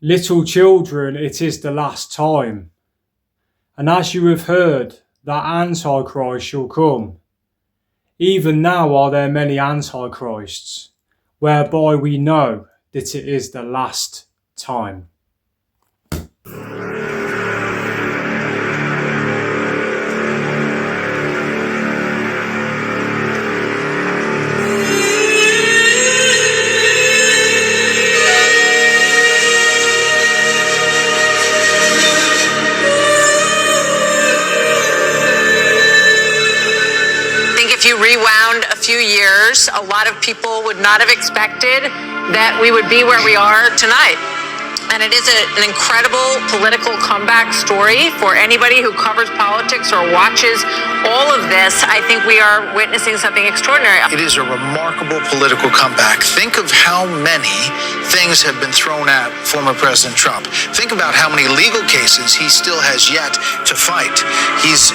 Little children, it is the last time. And as you have heard, that Antichrist shall come. Even now are there many Antichrists, whereby we know that it is the last time. If you rewound a few years, a lot of people would not have expected that we would be where we are tonight. And it is an incredible political comeback story for anybody who covers politics or watches all of this. I think we are witnessing something extraordinary. It is a remarkable political comeback. Think of how many things have been thrown at former President Trump. Think about how many legal cases he still has yet to fight. He's,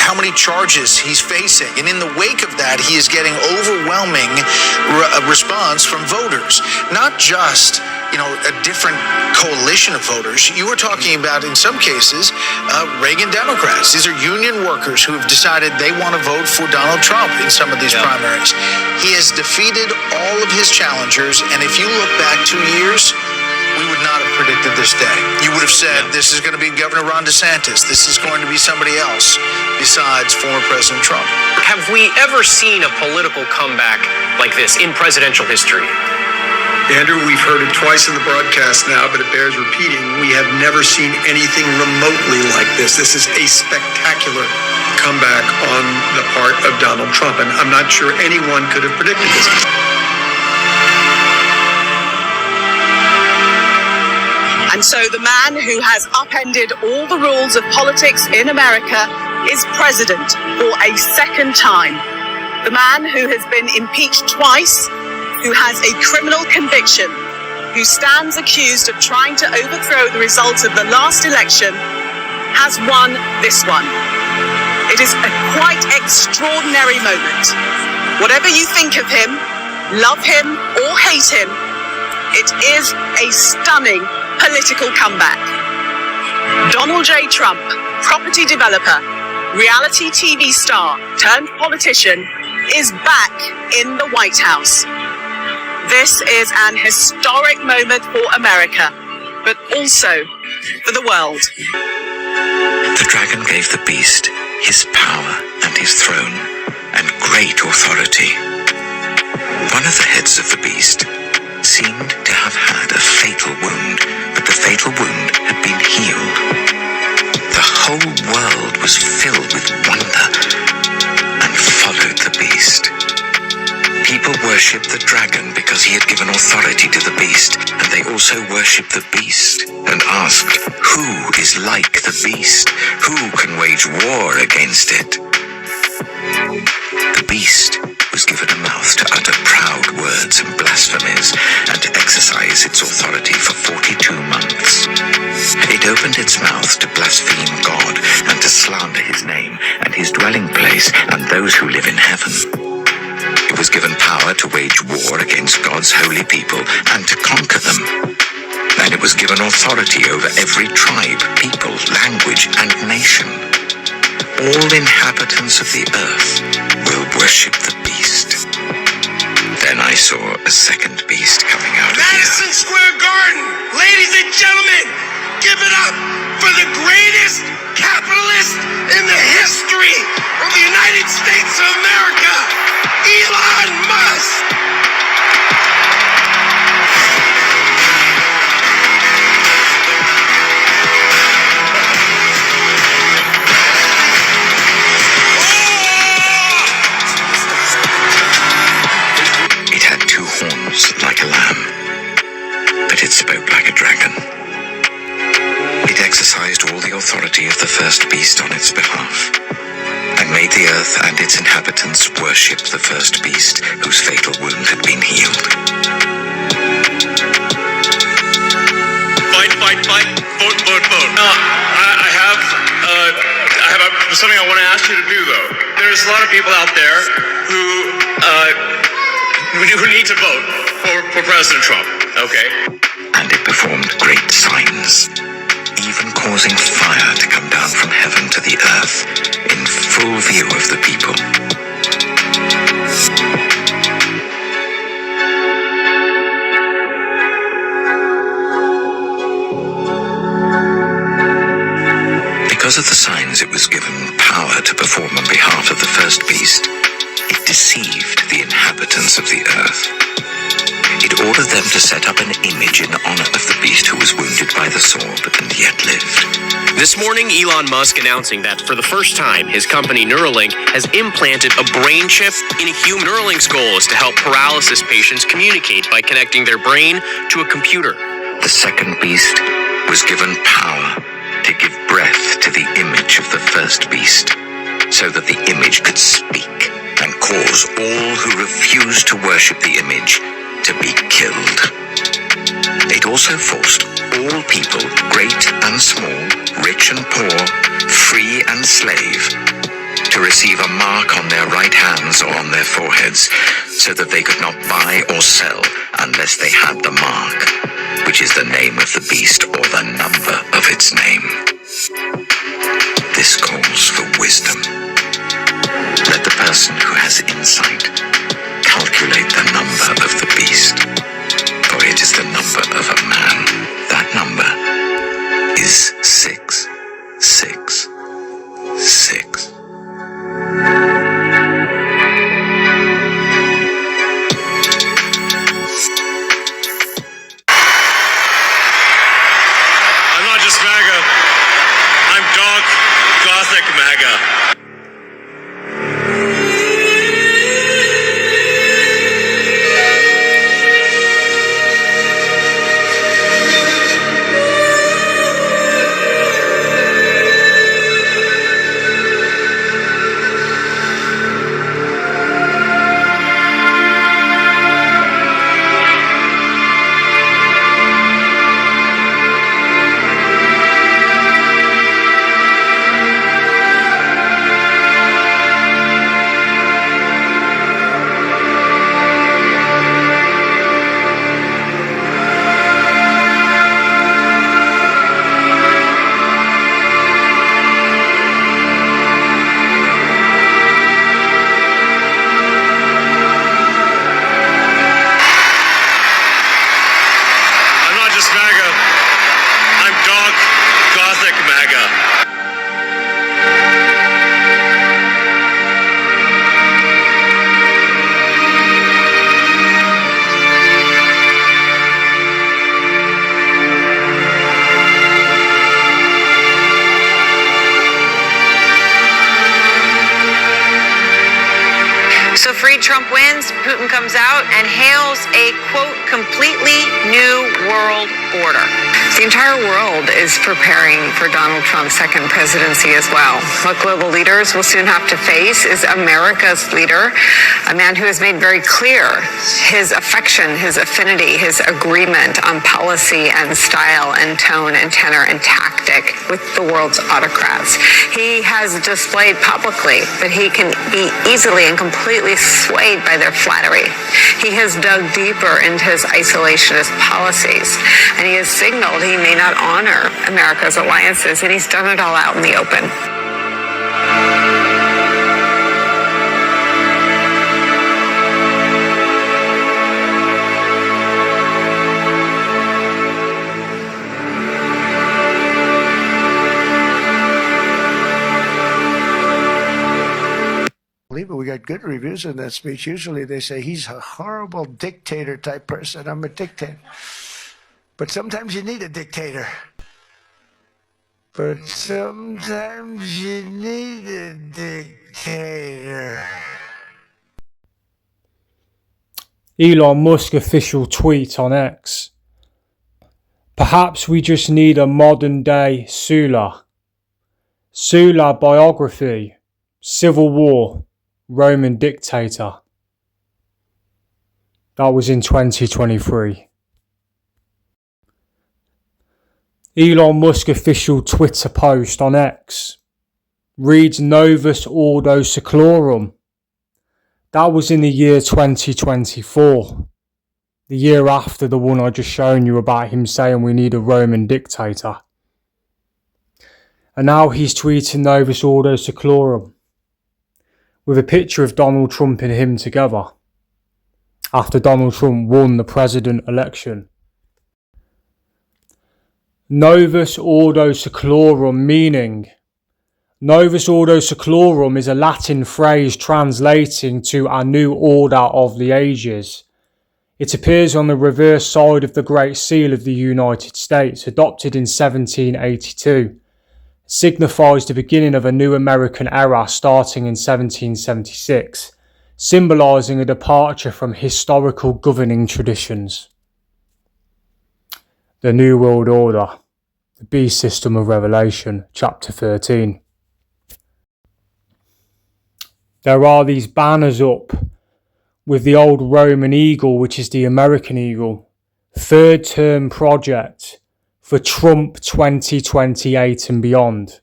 how many charges he's facing. And in the wake of that, he is getting overwhelming response from voters. Not just, a different coalition of voters. You were talking about, in some cases, Reagan Democrats. These are union workers who have decided they want to vote for Donald Trump in some of these primaries. He has defeated all of his challengers, and if you look back 2 years, we would not have predicted this day. You would have said, this is going to be Governor Ron DeSantis. This is going to be somebody else besides former President Trump. Have we ever seen a political comeback like this in presidential history? Andrew, we've heard it twice in the broadcast now, but it bears repeating. We have never seen anything remotely like this. This is a spectacular comeback on the part of Donald Trump, and I'm not sure anyone could have predicted this. And so the man who has upended all the rules of politics in America is president for a second time. The man who has been impeached twice, who has a criminal conviction, who stands accused of trying to overthrow the results of the last election, has won this one. It is a quite extraordinary moment. Whatever you think of him, love him or hate him, it is a stunning political comeback. Donald J. Trump, property developer, reality TV star turned politician, is back in the White House. This is an historic moment for America, but also for the world. The dragon gave the beast his power and his throne and great authority. One of the heads of the beast seemed to have had a fatal wound, but the fatal wound had been healed. The whole world was filled with wonder and followed the beast. People worshipped the dragon because he had given authority to the beast, and they also worshipped the beast and asked, who is like the beast? Who can wage war against it? The beast was given a mouth to utter proud words and blasphemies and to exercise its authority for 42 months. It opened its mouth to blaspheme God and to slander his name and his dwelling place and those who live in heaven. It was given power to wage war against God's holy people and to conquer them. And it was given authority over every tribe, people, language, and nation. All inhabitants of the earth will worship the beast. Then I saw a second beast coming out of the earth. Madison Square Garden, ladies and gentlemen, give it up for the greatest capitalist in the history of the United States of America, Elon Musk. It had two horns like a lamb, but it spoke like a dragon. It exercised all the authority of the first beast on its behalf, and made the earth and its inhabitants worship the first beast whose fatal wound had been healed. Fight, fight, fight, vote, vote, vote. I have something I want to ask you to do, though. There's a lot of people out there who need to vote for President Trump. Okay. And it performed great signs, even causing fire to come down from heaven to the earth in full view of the people. Because of the signs it was given power to perform on behalf of the first beast, it deceived the inhabitants of the earth. It ordered them to set up an image in honor of the beast who was wounded by the sword and yet lived. This morning, Elon Musk announcing that for the first time, his company Neuralink has implanted a brain chip in a human. Neuralink's goal is to help paralysis patients communicate by connecting their brain to a computer. The second beast was given power to give breath to the image of the first beast, so that the image could speak and cause all who refused to worship the image to be killed. It also forced all people, great and small, rich and poor, free and slave, to receive a mark on their right hands or on their foreheads, so that they could not buy or sell unless they had the mark, which is the name of the beast or the number of its name. This calls for wisdom. Let the person who has insight calculate the number of the beast, for it is the number of a man. That number is 666. I'm not just MAGA. I'm dark, gothic MAGA. So Free Trump wins, Putin comes out and hails a, quote, completely new world order. The entire world is preparing for Donald Trump's second presidency as well. What global leaders will soon have to face is America's leader, a man who has made very clear his affection, his affinity, his agreement on policy and style and tone and tenor and tactic with the world's autocrats. He has displayed publicly that he can be easily and completely swayed by their flattery. He has dug deeper into his isolationist policies, and he has signaled he may not honor America's alliances, and he's done it all out in the open. But we got good reviews in that speech. Usually they say he's a horrible dictator type person. I'm a dictator. But sometimes you need a dictator. But sometimes you need a dictator. Elon Musk official tweet on X. Perhaps we just need a modern day Sulla. Sulla biography. Civil War. Roman dictator. That was in 2023. Elon Musk official Twitter post on X reads Novus Ordo Seclorum. That was in the year 2024. the year after the one I just shown you about him saying we need a Roman dictator. And now he's tweeting Novus Ordo Seclorum with a picture of Donald Trump and him together after Donald Trump won the president election. Novus Ordo Seclorum meaning Novus Ordo Seclorum is a Latin phrase translating to a new order of the ages. It appears on the reverse side of the Great Seal of the United States, adopted in 1782. It signifies the beginning of a new American era starting in 1776, symbolising a departure from historical governing traditions. The New World Order, the Beast System of Revelation, Chapter 13. There are these banners up with the old Roman eagle, which is the American eagle. Third term project for Trump 2028 and beyond.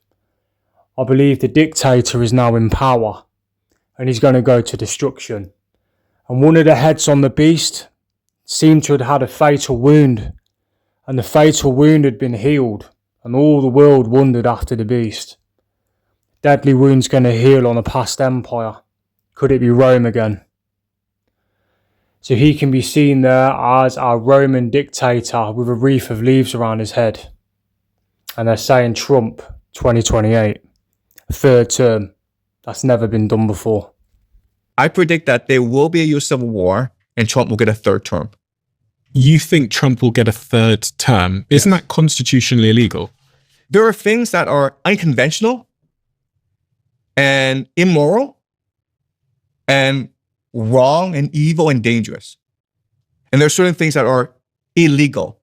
I believe the dictator is now in power and he's going to go to destruction. And one of the heads on the beast seemed to have had a fatal wound, and the fatal wound had been healed, and all the world wondered after the beast. Deadly wound's going to heal on a past empire. Could it be Rome again? So he can be seen there as our Roman dictator with a wreath of leaves around his head. And they're saying Trump 2028, third term. That's never been done before. I predict that there will be a U.S. Civil War and Trump will get a third term. You think Trump will get a third term? Isn't that constitutionally illegal? There are things that are unconventional and immoral and wrong and evil and dangerous. And there are certain things that are illegal.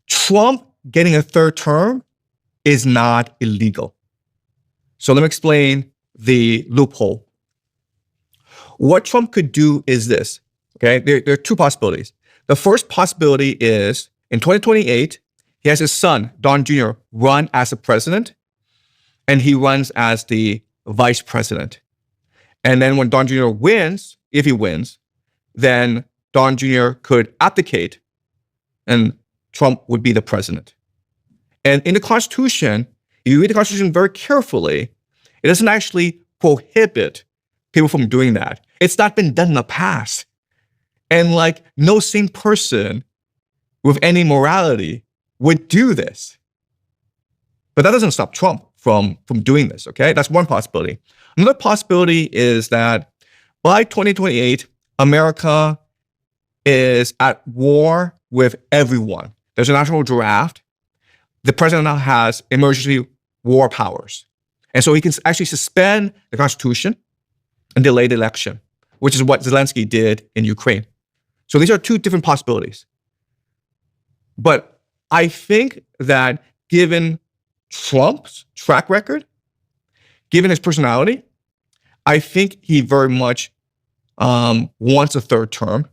Trump getting a third term is not illegal. So let me explain the loophole. What Trump could do is this, okay? There are two possibilities. The first possibility is in 2028, he has his son, Don Jr., run as a president, and he runs as the vice president. And then when Don Jr. wins, if he wins, then Don Jr. could abdicate and Trump would be the president. And in the Constitution, if you read the Constitution very carefully, it doesn't actually prohibit people from doing that. It's not been done in the past. And like no sane person with any morality would do this. But that doesn't stop Trump from doing this, okay? That's one possibility. Another possibility is that by 2028, America is at war with everyone. There's a national draft. The president now has emergency war powers. And so he can actually suspend the Constitution and delay the election, which is what Zelensky did in Ukraine. So these are two different possibilities. But I think that given Trump's track record, given his personality, I think he very much wants a third term.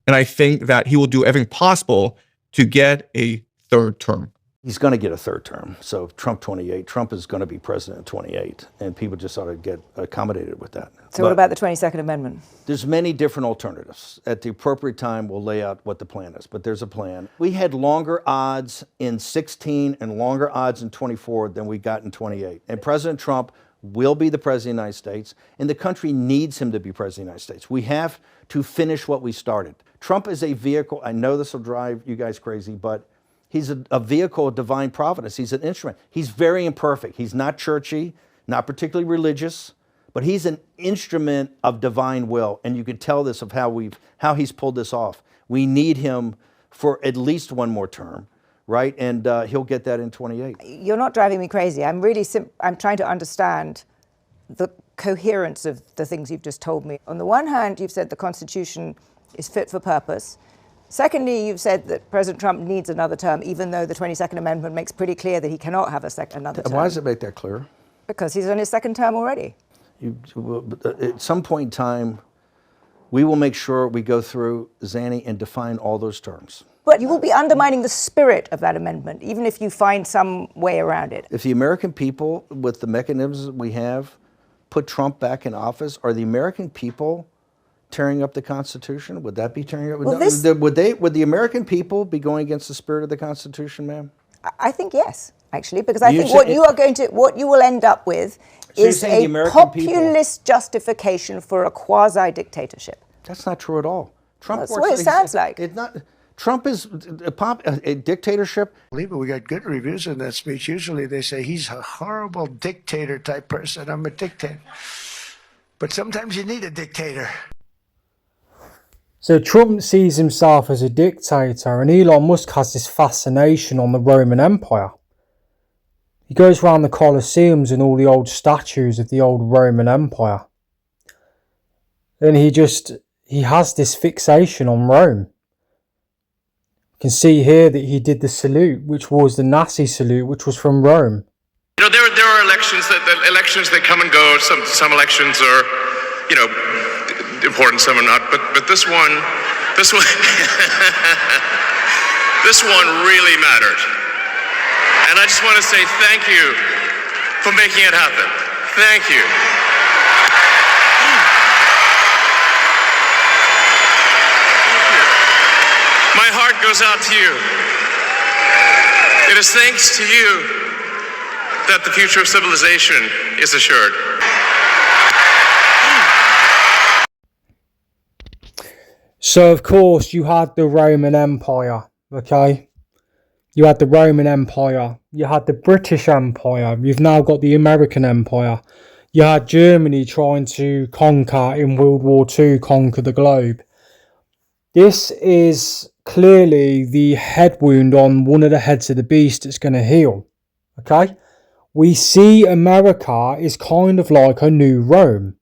And I think that he will do everything possible to get a third term. He's going to get a third term. So Trump 28, Trump is going to be president in 28. And people just ought to get accommodated with that. So what about the 22nd Amendment? There's many different alternatives. At the appropriate time, we'll lay out what the plan is. But there's a plan. We had longer odds in 16 and longer odds in 24 than we got in 28. And President Trump will be the president of the United States. And the country needs him to be president of the United States. We have to finish what we started. Trump is a vehicle. I know this will drive you guys crazy, but he's a vehicle of divine providence. He's an instrument. He's very imperfect. He's not churchy, not particularly religious, but he's an instrument of divine will. And you can tell this of how he's pulled this off. We need him for at least one more term, right? And he'll get that in 28. You're not driving me crazy. I'm trying to understand the coherence of the things you've just told me. On the one hand, you've said the Constitution is fit for purpose. Secondly, you've said that President Trump needs another term, even though the 22nd Amendment makes pretty clear that he cannot have another term. Why does it make that clear? Because he's on his second term already. At some point in time, we will make sure we go through, Zanny, and define all those terms. But you will be undermining the spirit of that amendment, even if you find some way around it. If the American people, with the mechanisms we have, put Trump back in office, are the American people tearing up the Constitution? Would that be tearing up? Well, Would the American people be going against the spirit of the Constitution, ma'am? I think yes, actually, because I think what you will end up with is a populist justification for a quasi-dictatorship. That's not true at all. That's what it sounds like. It's not. Trump is a dictatorship. We got good reviews in that speech. Usually they say he's a horrible dictator type person. I'm a dictator. But sometimes you need a dictator. So Trump sees himself as a dictator, and Elon Musk has this fascination on the Roman Empire. He goes around the Colosseums and all the old statues of the old Roman Empire. And he has this fixation on Rome. You can see here that he did the salute, which was the Nazi salute, which was from Rome. You know, there are elections that come and go. Some elections are, important, some are not. But this one, this one really mattered. And I just want to say thank you for making it happen. Thank you. My heart goes out to you. It is thanks to you that the future of civilization is assured. So, of course, you had the Roman Empire, okay? You had the Roman Empire. You had the British Empire. You've now got the American Empire. You had Germany trying to conquer in World War II, conquer the globe. This is clearly the head wound on one of the heads of the beast that's going to heal, okay? We see America is kind of like a new Rome.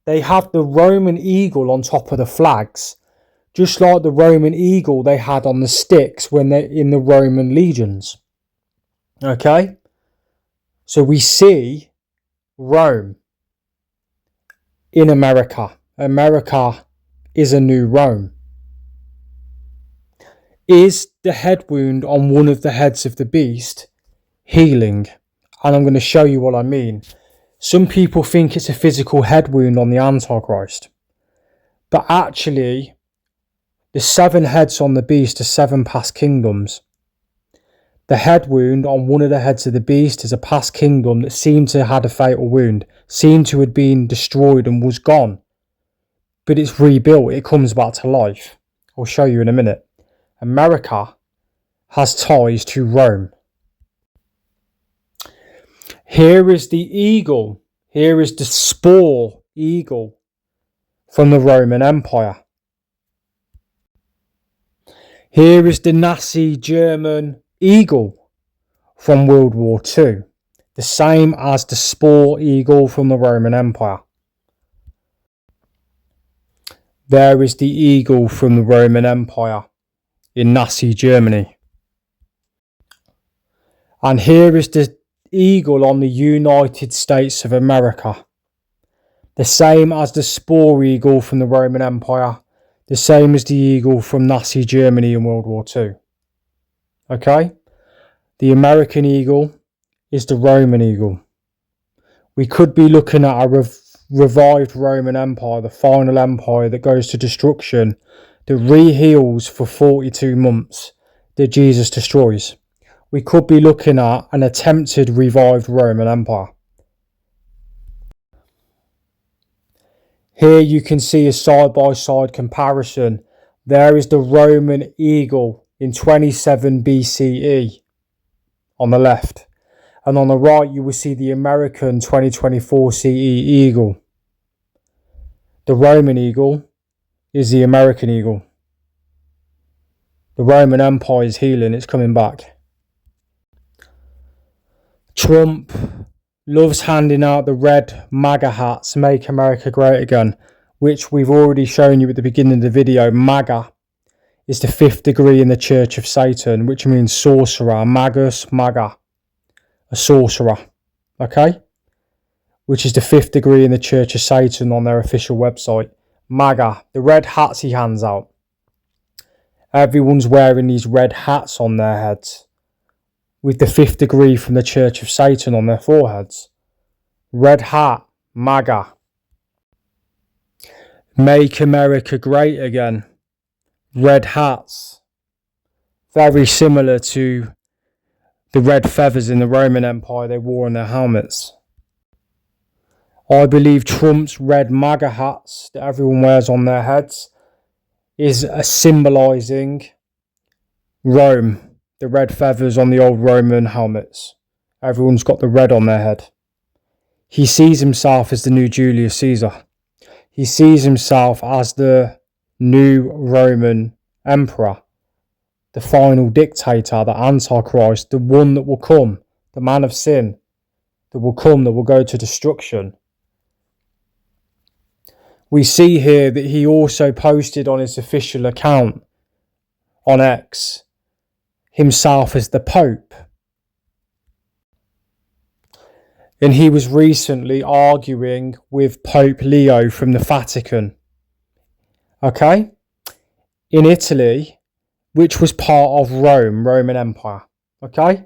They have the Roman eagle on top of the flags, just like the Roman eagle they had on the sticks when they're in the Roman legions. Okay? So we see Rome in America. America is a new Rome. Is the head wound on one of the heads of the beast healing? And I'm going to show you what I mean. Some people think it's a physical head wound on the Antichrist. But actually, the 7 heads on the beast are 7 past kingdoms. The head wound on one of the heads of the beast is a past kingdom that seemed to have had a fatal wound, seemed to have been destroyed and was gone. But it's rebuilt, it comes back to life. I'll show you in a minute. America has ties to Rome. Here is the eagle. Here is the spore eagle from the Roman Empire. Here is the Nazi German eagle from World War II. The same as the spore eagle from the Roman Empire. There is the eagle from the Roman Empire in Nazi Germany. And here is the eagle on the United States of America. The same as the spore eagle from the Roman Empire. The same as the eagle from Nazi Germany in World War II. Okay? The American eagle is the Roman eagle. We could be looking at a revived Roman Empire, the final empire that goes to destruction, that re-heals for 42 months, that Jesus destroys. We could be looking at an attempted revived Roman Empire. Here you can see a side-by-side comparison. There is the Roman eagle in 27 BCE on the left. And on the right you will see the American 2024 CE eagle. The Roman eagle is the American eagle. The Roman Empire is healing, it's coming back. Trump loves handing out the red MAGA hats, Make America Great Again, which we've already shown you at the beginning of the video. MAGA is the 5th degree in the Church of Satan, which means sorcerer. Magus, MAGA, a sorcerer, okay? Which is the 5th degree in the Church of Satan on their official website. MAGA, the red hats he hands out. Everyone's wearing these red hats on their heads, with the 5th degree from the Church of Satan on their foreheads. Red hat, MAGA. Make America Great Again. Red hats. Very similar to the red feathers in the Roman Empire they wore on their helmets. I believe Trump's red MAGA hats that everyone wears on their heads is symbolising Rome. The red feathers on the old Roman helmets. Everyone's got the red on their head. He sees himself as the new Julius Caesar. He sees himself as the new Roman emperor, the final dictator, the Antichrist, the one that will come, the man of sin, that will come, that will go to destruction. We see here that he also posted on his official account on X himself as the Pope. And he was recently arguing with Pope Leo from the Vatican. Okay? In Italy, which was part of Rome, Roman Empire. Okay?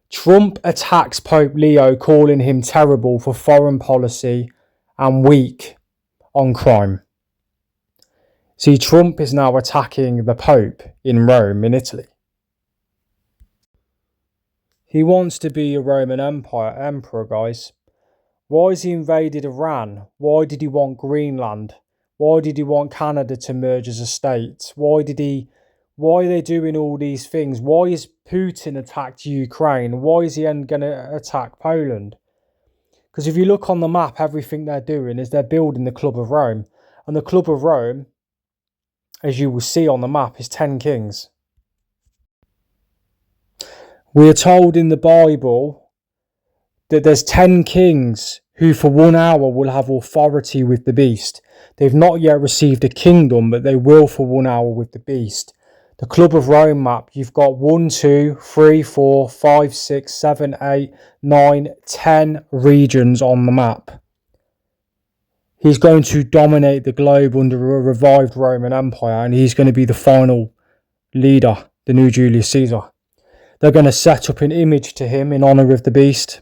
Trump attacks Pope Leo, calling him terrible for foreign policy and weak on crime. See, Trump is now attacking the Pope in Rome, in Italy. He wants to be a Roman emperor, guys. Why has he invaded Iran? Why did he want Greenland? Why did he want Canada to merge as a state? Why are they doing all these things? Why is Putin attacked Ukraine? Why is he going to attack Poland? Because if you look on the map, everything they're doing is they're building the Club of Rome. And the Club of Rome, as you will see on the map, is 10 kings. We are told in the Bible that there's 10 kings who for 1 hour will have authority with the beast. They've not yet received a kingdom, but they will for 1 hour with the beast. The Club of Rome map, you've got 1, 2, 3, 4, 5, 6, 7, 8, 9, 10 regions on the map. He's going to dominate the globe under a revived Roman Empire, and he's going to be the final leader, the new Julius Caesar. They're going to set up an image to him in honour of the beast.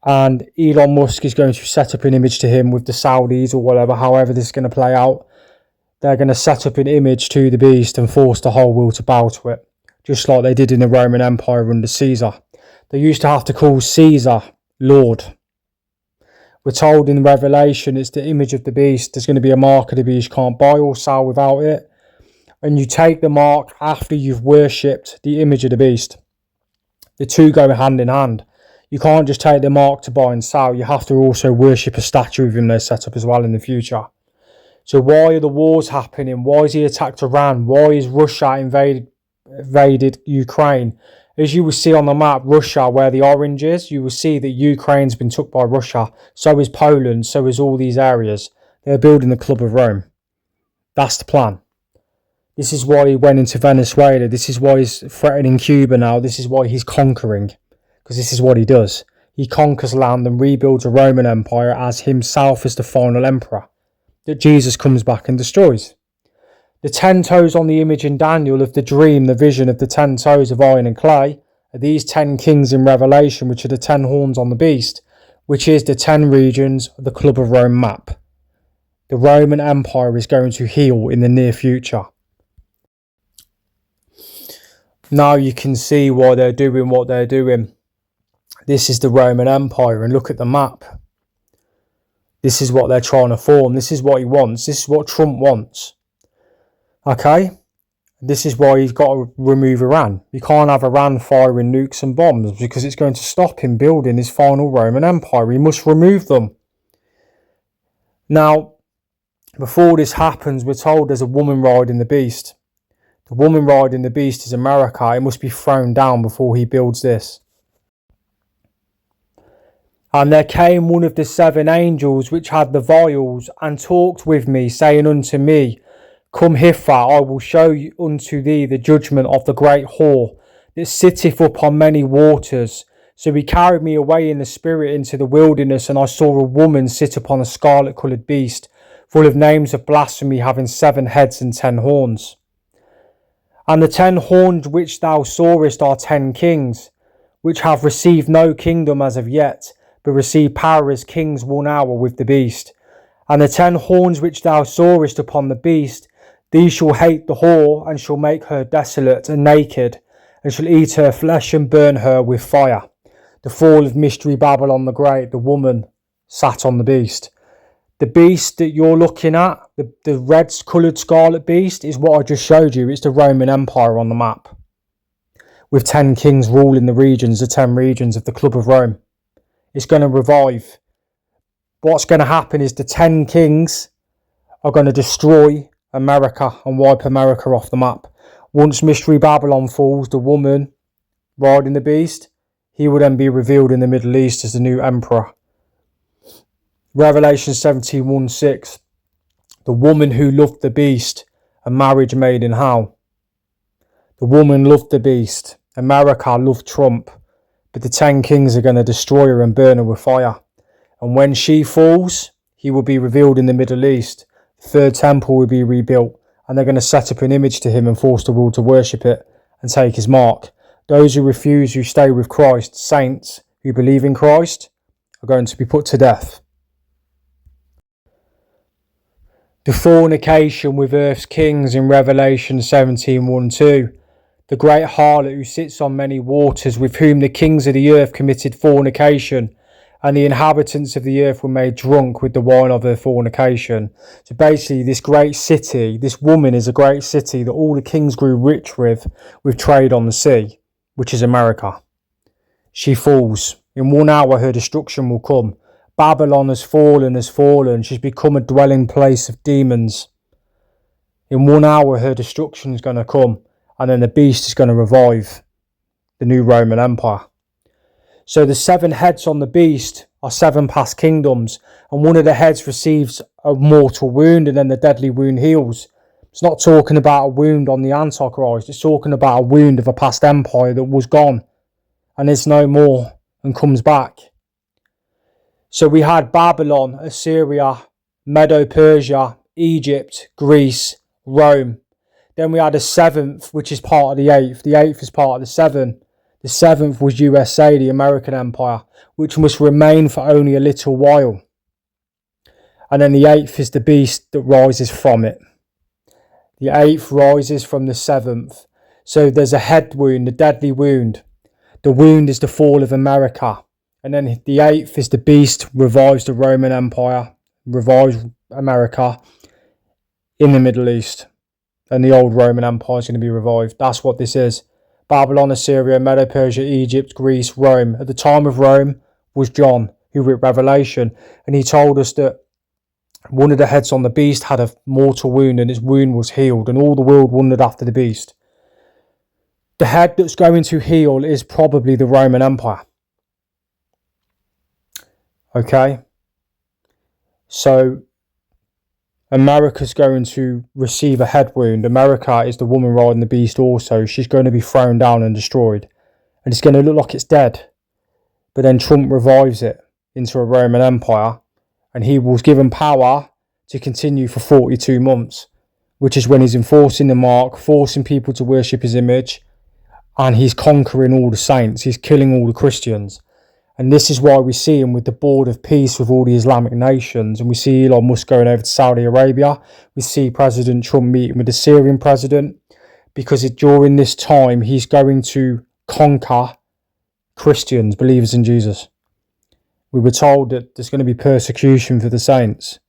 And Elon Musk is going to set up an image to him with the Saudis or whatever, however this is going to play out. They're going to set up an image to the beast and force the whole world to bow to it. Just like they did in the Roman Empire under Caesar. They used to have to call Caesar Lord. We're told in Revelation it's the image of the beast. There's going to be a mark of the beast. You can't buy or sell without it. And you take the mark after you've worshipped the image of the beast. The two go hand in hand. You can't just take the mark to buy and sell. You have to also worship a statue of him they set up as well in the future. So why are the wars happening? Why has he attacked Iran? Why is Russia invaded Ukraine? As you will see on the map, Russia, where the orange is, you will see that Ukraine's been took by Russia. So is Poland. So is all these areas. They're building the Club of Rome. That's the plan. This is why he went into Venezuela. This is why he's threatening Cuba now. This is why he's conquering. Because this is what he does. He conquers land and rebuilds a Roman Empire as himself as the final emperor that Jesus comes back and destroys. The 10 toes on the image in Daniel of the dream, the vision of the 10 toes of iron and clay, are these 10 kings in Revelation, which are the 10 horns on the beast, which is the 10 regions of the Club of Rome map. The Roman Empire is going to heal in the near future. Now you can see why they're doing what they're doing. This is the Roman Empire, and look at the map. This is what they're trying to form. This is what he wants. This is what Trump wants. Okay? This is why he's got to remove Iran. You can't have Iran firing nukes and bombs because it's going to stop him building his final Roman Empire. He must remove them. Now, before this happens, we're told there's a woman riding the beast. The woman riding the beast is America. It must be thrown down before he builds this. And there came one of the 7 angels which had the vials, and talked with me, saying unto me, Come hither, I will show unto thee the judgment of the great whore, that sitteth upon many waters. So he carried me away in the spirit into the wilderness, and I saw a woman sit upon a scarlet-coloured beast, full of names of blasphemy, having 7 heads and 10 horns. And the 10 horns which thou sawest are 10 kings, which have received no kingdom as of yet, but receive power as kings 1 hour with the beast. And the 10 horns which thou sawest upon the beast, these shall hate the whore, and shall make her desolate and naked, and shall eat her flesh and burn her with fire. The fall of Mystery Babylon the Great, the woman sat on the beast. The beast that you're looking at, the red coloured scarlet beast, is what I just showed you. It's the Roman Empire on the map, with 10 kings ruling the regions, the 10 regions of the Club of Rome. It's going to revive. What's going to happen is the 10 kings are going to destroy America and wipe America off the map. Once Mystery Babylon falls, the woman riding the beast, he will then be revealed in the Middle East as the new emperor. Revelation 17:1-6. The woman who loved the beast, a marriage made in hell. The woman loved the beast. America loved Trump. But the 10 kings are going to destroy her and burn her with fire. And when she falls, he will be revealed in the Middle East. The third temple will be rebuilt. And they're going to set up an image to him and force the world to worship it and take his mark. Those who refuse, who stay with Christ, saints who believe in Christ, are going to be put to death. The fornication with earth's kings in Revelation 17:1-2. The great harlot who sits on many waters, with whom the kings of the earth committed fornication, and the inhabitants of the earth were made drunk with the wine of their fornication. So basically, this great city, this woman is a great city that all the kings grew rich with trade on the sea, which is America. She falls. In 1 hour her destruction will come. Babylon has fallen. She's become a dwelling place of demons. In 1 hour her destruction is going to come, and then the beast is going to revive the new Roman Empire. So the 7 heads on the beast are 7 past kingdoms, and one of the heads receives a mortal wound, and then the deadly wound heals. It's not talking about a wound on the Antichrist. It's talking about a wound of a past empire that was gone and is no more and comes back. So we had Babylon, Assyria, Medo-Persia, Egypt, Greece, Rome. Then we had a 7th, which is part of the 8th. The 8th is part of the 7th. The 7th was USA, the American Empire, which must remain for only a little while. And then the 8th is the beast that rises from it. The 8th rises from the 7th. So there's a head wound, a deadly wound. The wound is the fall of America. And then the 8th is the beast revives the Roman Empire, revives America in the Middle East. And the old Roman Empire is going to be revived. That's what this is. Babylon, Assyria, Medo-Persia, Egypt, Greece, Rome. At the time of Rome was John, who wrote Revelation. And he told us that one of the heads on the beast had a mortal wound, and his wound was healed. And all the world wondered after the beast. The head that's going to heal is probably the Roman Empire. Okay, so America's going to receive a head wound. America is the woman riding the beast also. She's going to be thrown down and destroyed. And it's going to look like it's dead. But then Trump revives it into a Roman Empire. And he was given power to continue for 42 months. Which is when he's enforcing the mark, forcing people to worship his image. And he's conquering all the saints. He's killing all the Christians. And this is why we see him with the board of peace with all the Islamic nations. And we see Elon Musk going over to Saudi Arabia. We see President Trump meeting with the Syrian president. Because during this time, he's going to conquer Christians, believers in Jesus. We were told that there's going to be persecution for the saints.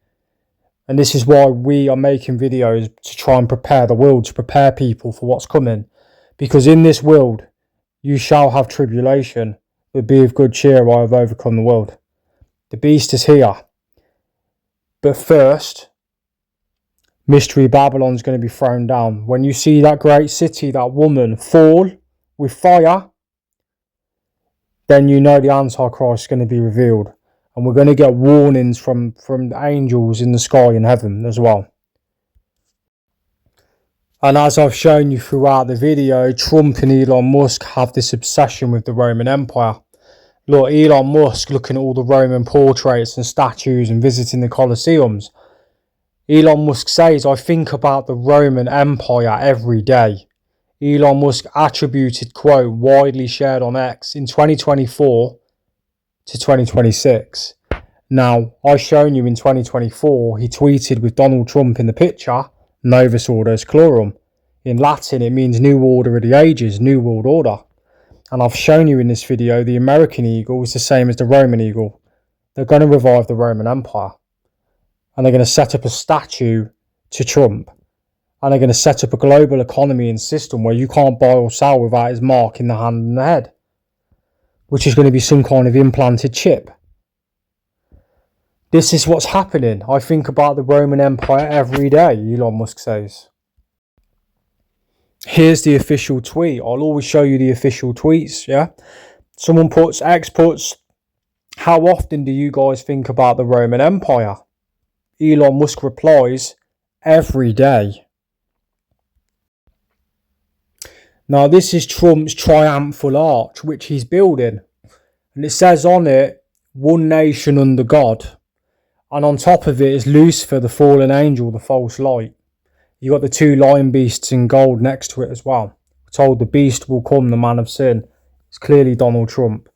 And this is why we are making videos to try and prepare the world, to prepare people for what's coming. Because in this world, you shall have tribulation. But be of good cheer, I have overcome the world. The beast is here. But first, Mystery Babylon's going to be thrown down. When you see that great city, that woman, fall with fire, then you know the Antichrist is going to be revealed. And we're going to get warnings from angels in the sky in heaven as well. And as I've shown you throughout the video, Trump and Elon Musk have this obsession with the Roman Empire. Look, Elon Musk looking at all the Roman portraits and statues and visiting the Colosseums. Elon Musk says, I think about the Roman Empire every day. Elon Musk attributed quote widely shared on X in 2024 to 2026. Now, I shown you in 2024, he tweeted with Donald Trump in the picture, Novus Ordo Seclorum. In Latin, it means New Order of the Ages, New World Order. And I've shown you in this video, the American eagle is the same as the Roman eagle. They're going to revive the Roman Empire. And they're going to set up a statue to Trump. And they're going to set up a global economy and system where you can't buy or sell without his mark in the hand and the head. Which is going to be some kind of implanted chip. This is what's happening. I think about the Roman Empire every day, Elon Musk says. Here's the official tweet. I'll always show you the official tweets, yeah? Someone puts, X puts, how often do you guys think about the Roman Empire? Elon Musk replies, every day. Now, this is Trump's triumphal arch, which he's building. And it says on it, one nation under God. And on top of it is Lucifer, the fallen angel, the false light. You got the two lion beasts in gold next to it as well. We're told the beast will come, the man of sin. It's clearly Donald Trump.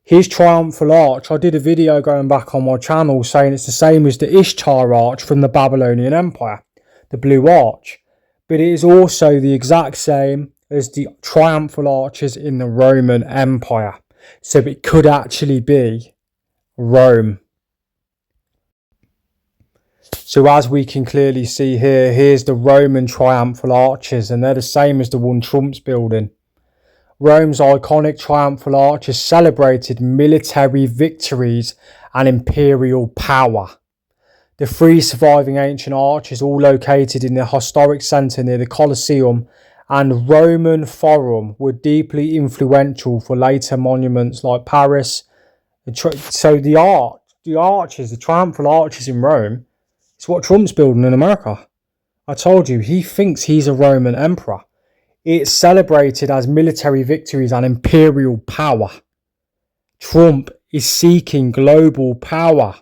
His triumphal arch, I did a video going back on my channel saying it's the same as the Ishtar arch from the Babylonian Empire, the blue arch. But it is also the exact same as the triumphal arches in the Roman Empire. So it could actually be Rome. So as we can clearly see here, here's the Roman triumphal arches, and they're the same as the one Trump's building. Rome's iconic triumphal arches celebrated military victories and imperial power. The three surviving ancient arches, all located in the historic centre near the Colosseum and Roman Forum, were deeply influential for later monuments like Paris. So the arches, the triumphal arches in Rome, it's what Trump's building in America. I told you, he thinks he's a Roman emperor. It's celebrated as military victories and imperial power. Trump is seeking global power.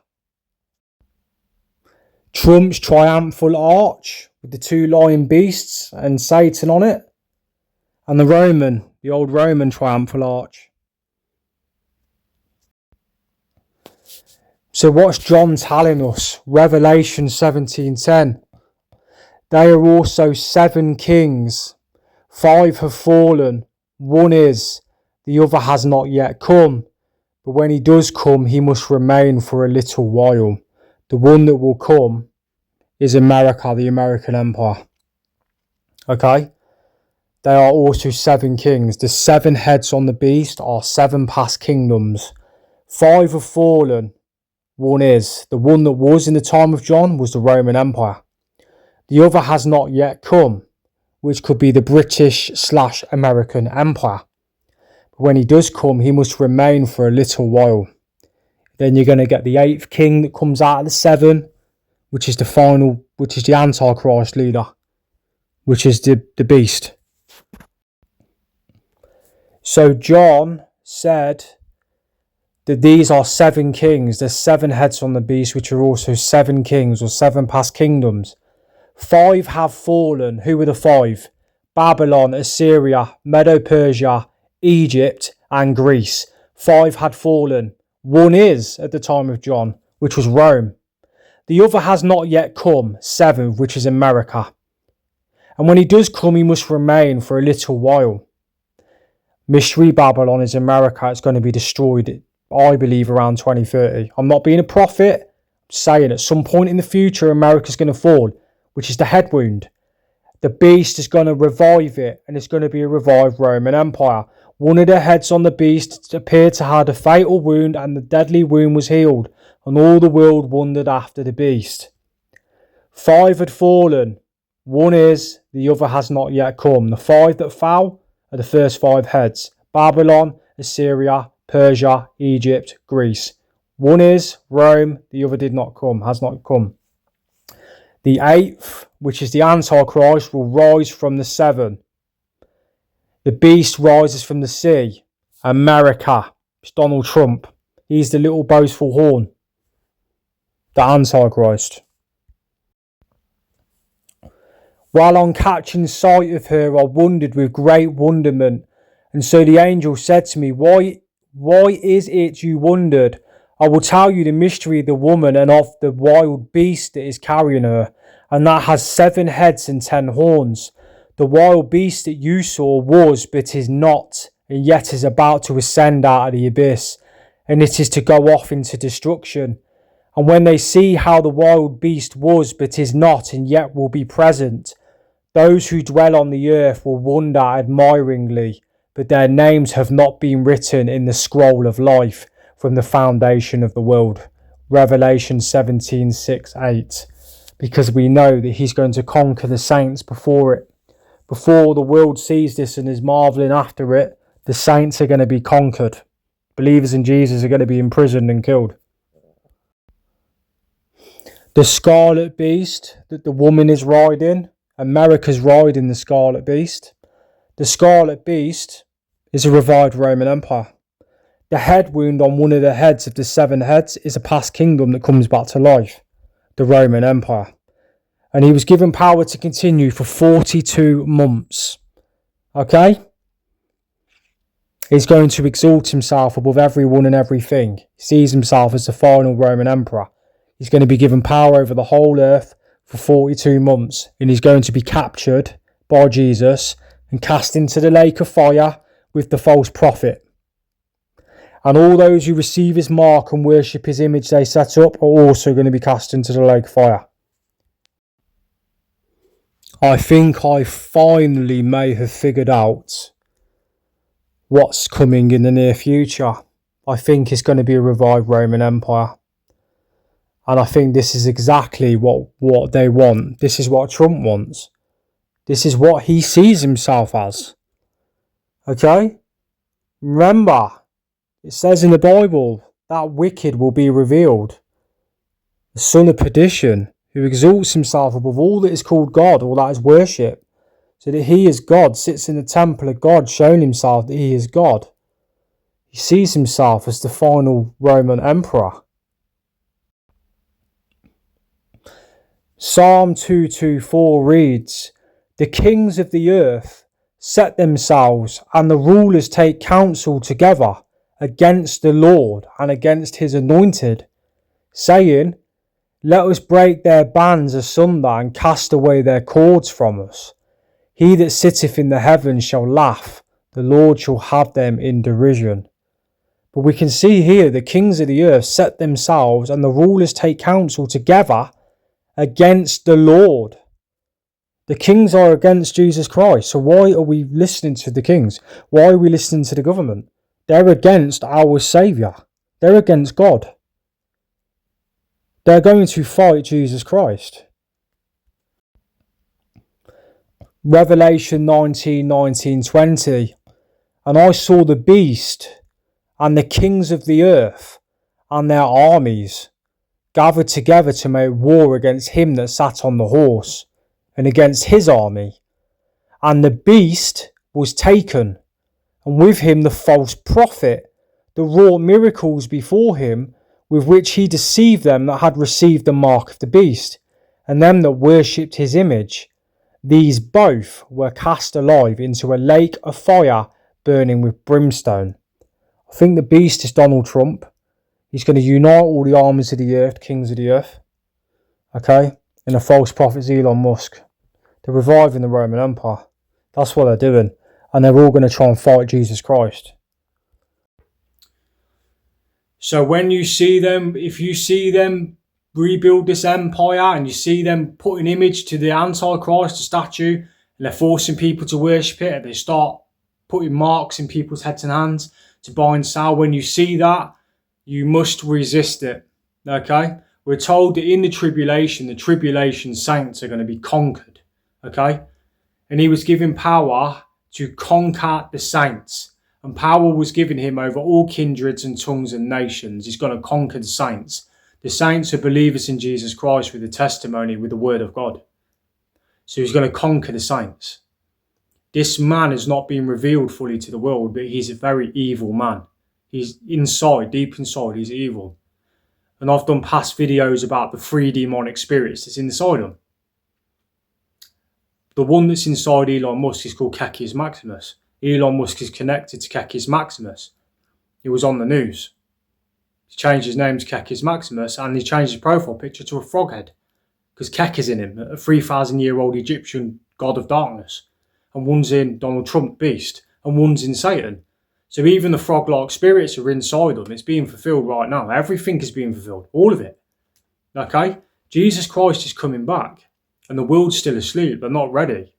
Trump's triumphal arch with the two lion beasts and Satan on it. And the old Roman triumphal arch. So what's John telling us? Revelation 17:10. They are also 7 kings. 5 have fallen. One is, the other has not yet come. But when he does come, he must remain for a little while. The one that will come is America, the American Empire. Okay? They are also 7 kings. The 7 heads on the beast are 7 past kingdoms. 5 have fallen. One is. The one that was in the time of John was the Roman Empire. The other has not yet come, which could be the British/American Empire. But when he does come, he must remain for a little while. Then you're going to get the 8th king that comes out of the 7, which is the final, which is the Antichrist leader, which is the beast. So John said that these are 7 kings. There's 7 heads on the beast, which are also 7 kings or 7 past kingdoms. 5 have fallen. Who were the 5? Babylon, Assyria, Medo-Persia, Egypt, and Greece. 5 had fallen. One is at the time of John, which was Rome. The other has not yet come, 7, which is America. And when he does come, he must remain for a little while. Mystery Babylon is America. It's going to be destroyed, I believe, around 2030. I'm not being a prophet. I'm saying at some point in the future, America's going to fall, which is the head wound. The beast is going to revive it, and it's going to be a revived Roman Empire. One of the heads on the beast appeared to have a fatal wound, and the deadly wound was healed, and all the world wondered after the beast. 5 had fallen. One is, the other has not yet come. The 5 that fell are the first 5 heads. Babylon, Assyria, Persia, Egypt, Greece. One is Rome, the other did not come, has not come. The 8th, which is the Antichrist, will rise from the 7. The beast rises from the sea. America. It's Donald Trump. He's the little boastful horn. The Antichrist. While on catching sight of her, I wondered with great wonderment. And so the angel said to me, Why is it you wondered? I will tell you the mystery of the woman and of the wild beast that is carrying her, and that has 7 heads and 10 horns. The wild beast that you saw was, but is not, and yet is about to ascend out of the abyss, and it is to go off into destruction. And when they see how the wild beast was, but is not, and yet will be present, those who dwell on the earth will wonder admiringly, but their names have not been written in the scroll of life from the foundation of the world. Revelation 17, 6, 8. Because we know that he's going to conquer the saints before it. Before the world sees this and is marvelling after it, the saints are going to be conquered. Believers in Jesus are going to be imprisoned and killed. The scarlet beast that the woman is riding, America's riding the scarlet beast. The scarlet beast is a revived Roman Empire. The head wound on one of the heads of the 7 heads is a past kingdom that comes back to life, the Roman Empire. And he was given power to continue for 42 months. Okay? He's going to exalt himself above everyone and everything. He sees himself as the final Roman Emperor. He's going to be given power over the whole earth for 42 months. And he's going to be captured by Jesus and cast into the lake of fire with the false prophet. And all those who receive his mark and worship his image they set up are also going to be cast into the lake of fire. I think I finally may have figured out what's coming in the near future. I think it's going to be a revived Roman Empire. And I think this is exactly what they want. This is what Trump wants. This is what he sees himself as. Okay? Remember, it says in the Bible that wicked will be revealed. The son of perdition, who exalts himself above all that is called God, all that is worship, so that he as God sits in the temple of God, showing himself that he is God. He sees himself as the final Roman emperor. Psalm 224 reads, "The kings of the earth set themselves, and the rulers take counsel together against the Lord and against his anointed, saying, Let us break their bands asunder and cast away their cords from us. He that sitteth in the heavens shall laugh, the Lord shall have them in derision." But we can see here the kings of the earth set themselves and the rulers take counsel together against the Lord. The kings are against Jesus Christ. So why are we listening to the kings? Why are we listening to the government? They're against our Saviour. They're against God. They're going to fight Jesus Christ. Revelation 19, 20. "And I saw the beast and the kings of the earth and their armies gathered together to make war against him that sat on the horse and against his army. And the beast was taken, and with him the false prophet that wrought miracles before him, with which he deceived them that had received the mark of the beast, and them that worshipped his image. These both were cast alive into a lake of fire burning with brimstone." I think the beast is Donald Trump. He's going to unite all the armies of the earth, kings of the earth. Okay? And the false prophet is Elon Musk. They're reviving the Roman Empire. That's what they're doing. And they're all going to try and fight Jesus Christ. So when you see them, if you see them rebuild this empire and you see them put an image to the Antichrist, the statue, and they're forcing people to worship it, and they start putting marks in people's heads and hands to buy and sell, when you see that, you must resist it. Okay? We're told that in the tribulation saints are going to be conquered. Okay? And he was given power to conquer the saints. And power was given him over all kindreds and tongues and nations. He's going to conquer the saints. The saints are believers in Jesus Christ with the testimony, with the word of God. So he's going to conquer the saints. This man has not been revealed fully to the world, but he's a very evil man. He's inside, deep inside, he's evil. And I've done past videos about the 3 demonic spirits that's inside him. The one that's inside Elon Musk is called Kekis Maximus. Elon Musk is connected to Kekis Maximus. He was on the news. He's changed his name to Kekis Maximus, and he's changed his profile picture to a frog head. Because Kek is in him, a 3,000-year-old Egyptian god of darkness. And one's in Donald Trump, beast, and one's in Satan. So even the frog-like spirits are inside them. It's being fulfilled right now. Everything is being fulfilled. All of it. Okay? Jesus Christ is coming back. And the world's still asleep. They're not ready.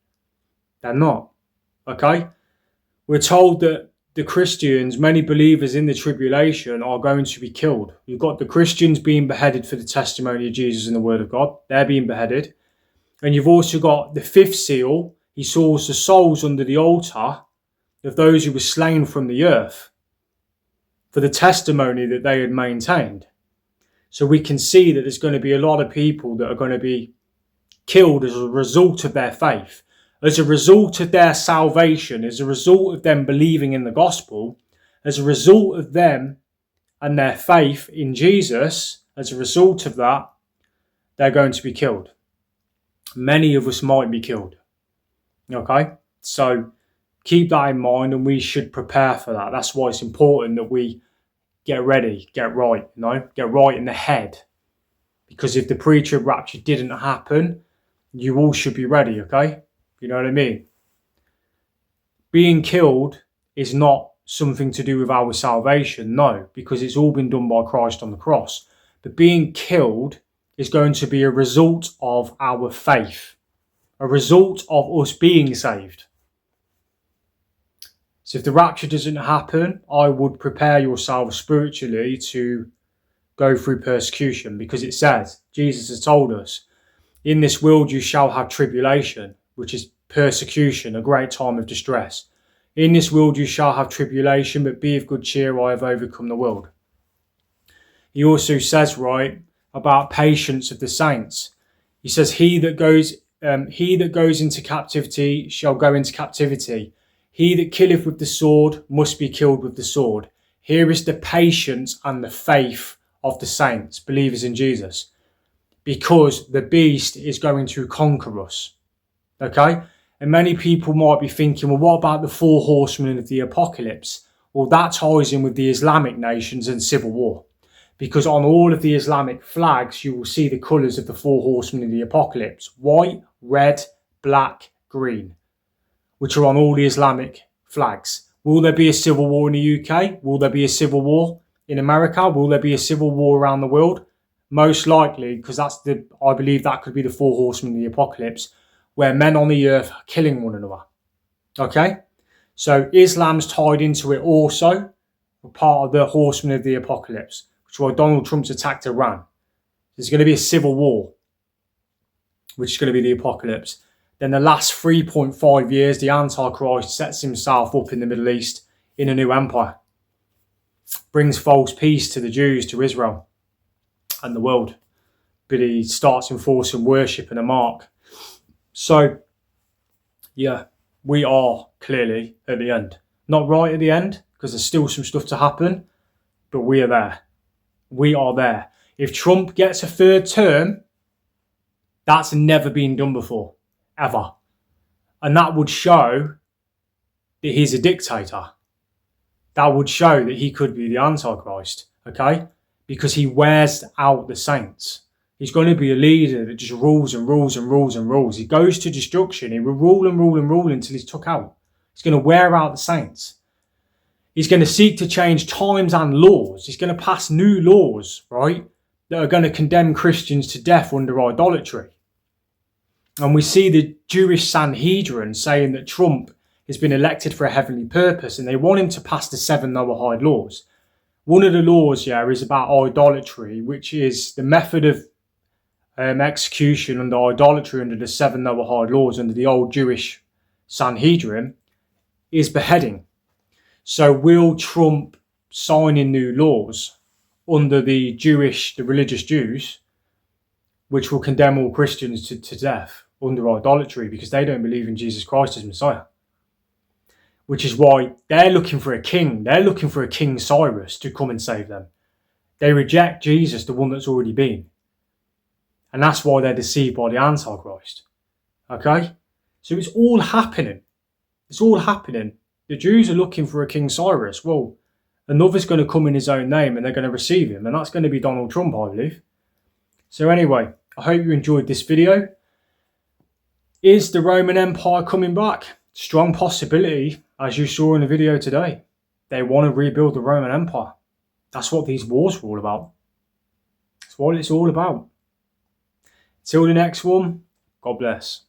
They're not. Okay? We're told that the Christians, many believers in the tribulation, are going to be killed. You've got the Christians being beheaded for the testimony of Jesus and the word of God. They're being beheaded. And you've also got the fifth seal. He saws the souls under the altar of those who were slain from the earth for the testimony that they had maintained. So we can see that there's going to be a lot of people that are going to be killed as a result of their faith, as a result of their salvation, as a result of them believing in the gospel, as a result of them and their faith in Jesus. As a result of that, they're going to be killed. Many of us might be killed. Okay? So keep that in mind, and we should prepare for that. That's why it's important that we get ready, get right, get right in the head. Because if the pre-trib rapture didn't happen, you all should be ready, okay? You know what I mean? Being killed is not something to do with our salvation, no, because it's all been done by Christ on the cross. But being killed is going to be a result of our faith, a result of us being saved. So if the rapture doesn't happen, I would prepare yourself spiritually to go through persecution, because it says, Jesus has told us, in this world you shall have tribulation, which is persecution, a great time of distress. In this world you shall have tribulation, but be of good cheer, I have overcome the world. He also says, right, about patience of the saints. He says, he that goes into captivity shall go into captivity. He that killeth with the sword must be killed with the sword. Here is the patience and the faith of the saints, believers in Jesus, because the beast is going to conquer us. Okay? And many people might be thinking, well, what about the four horsemen of the apocalypse? Well, that ties in with the Islamic nations and civil war. Because on all of the Islamic flags, you will see the colours of the four horsemen of the apocalypse. White, red, black, green, which are on all the Islamic flags. Will there be a civil war in the UK? Will there be a civil war in America? Will there be a civil war around the world? Most likely, because I believe that could be the four horsemen of the apocalypse, where men on the earth are killing one another. Okay? So Islam's tied into it also, part of the horsemen of the apocalypse, which is why Donald Trump's attacked Iran. There's going to be a civil war, which is going to be the apocalypse. Then the last 3.5 years, the Antichrist sets himself up in the Middle East in a new empire. Brings false peace to the Jews, to Israel and the world. But he starts enforcing worship and a mark. So, yeah, we are clearly at the end. Not right at the end, because there's still some stuff to happen, but we are there. We are there. If Trump gets a third term, that's never been done before, ever. And that would show that he's a dictator. That would show that he could be the Antichrist, okay? Because he wears out the saints. He's going to be a leader that just rules and rules and rules and rules. He goes to destruction. He will rule and rule and rule until he's took out. He's going to wear out the saints. He's going to seek to change times and laws. He's going to pass new laws, right, that are going to condemn Christians to death under idolatry. And we see the Jewish Sanhedrin saying that Trump has been elected for a heavenly purpose, and they want him to pass the 7 Noahide laws. One of the laws, is about idolatry, which is the method of execution under idolatry under the 7 Noahide laws under the old Jewish Sanhedrin is beheading. So will Trump sign in new laws under the religious Jews, which will condemn all Christians to death under idolatry because they don't believe in Jesus Christ as Messiah? Which is why they're looking for a king. They're looking for a King Cyrus to come and save them. They reject Jesus, the one that's already been. And that's why they're deceived by the Antichrist. Okay? So it's all happening. It's all happening. The Jews are looking for a King Cyrus. Well, another's going to come in his own name and they're going to receive him. And that's going to be Donald Trump, I believe. So anyway, I hope you enjoyed this video. Is the Roman Empire coming back? Strong possibility, as you saw in the video today. They want to rebuild the Roman Empire. That's what these wars are all about. That's what it's all about. Till the next one, God bless.